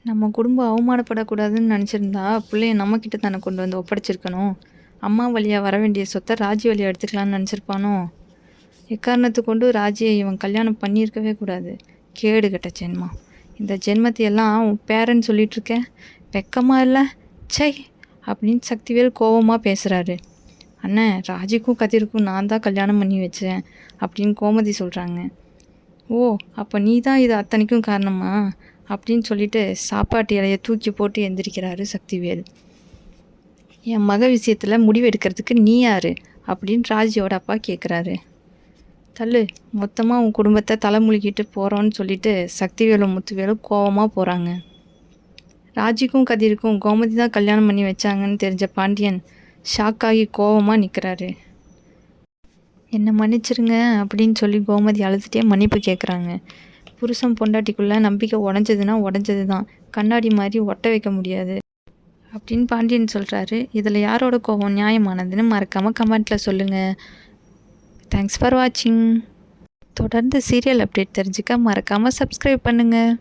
நம்ம குடும்பம் அவமானப்படக்கூடாதுன்னு நினச்சிருந்தா பிள்ளைய நம்மக்கிட்ட தானே கொண்டு வந்து ஒப்படைச்சிருக்கணும். அம்மா வழியாக வர வேண்டிய சொத்தை ராஜி வழியாக எடுத்துக்கலான்னு நினச்சிருப்பானோ? எக்காரணத்தை கொண்டு ராஜியை இவன் கல்யாணம் பண்ணியிருக்கவே கூடாது. கேடு கெட்ட ஜென்மம். இந்த ஜென்மத்தையெல்லாம் உன் பேரன்னு சொல்லிகிட்ருக்க, வெக்கமாக இல்லை? சை அப்படின்னு சக்திவேல் கோபமாக பேசுகிறாரு. அண்ணன், ராஜிக்கும் கதிருக்கும் நான் தான் கல்யாணம் பண்ணி வச்சேன் அப்படின்னு கோமதி சொல்கிறாங்க. ஓ, அப்போ நீ தான் இது அத்தனைக்கும் காரணமா அப்படின்னு சொல்லிட்டு சாப்பாட்டு இலையை தூக்கி போட்டு எந்திரிக்கிறாரு சக்திவேல். என் மக விஷயத்தில் முடிவு எடுக்கிறதுக்கு நீ யார் அப்படின்னு ராஜியோட அப்பா கேட்குறாரு. தள்ளு, மொத்தமாக உன் குடும்பத்தை தலைமுழுகிட்டு போகிறோன்னு சொல்லிட்டு சக்திவேலும் முத்துவேலும் கோபமாக போகிறாங்க. ராஜிக்கும் கதிருக்கும் கோமதி தான் கல்யாணம் பண்ணி வச்சாங்கன்னு தெரிஞ்ச பாண்டியன் ஷாக்காகி கோபமாக நிற்கிறாரு. என்னை மன்னிச்சிருங்க அப்படின்னு சொல்லி கோமதி அழுதுகிட்டே மன்னிப்பு கேட்குறாங்க. புருஷன் பொண்டாட்டிக்குள்ளே நம்பிக்கை உடஞ்சதுன்னா உடஞ்சது தான், கண்ணாடி மாதிரி ஒட்ட வைக்க முடியாது அப்படின்னு பாண்டியன் சொல்கிறாரு. இதில் யாரோட கோபம் நியாயமானதுன்னு மறக்காமல் கமெண்ட்டில் சொல்லுங்கள். தேங்க்ஸ் ஃபார் வாட்சிங். தொடர்ந்து சீரியல் அப்டேட் தெரிஞ்சுக்க மறக்காமல் சப்ஸ்கிரைப் பண்ணுங்கள்.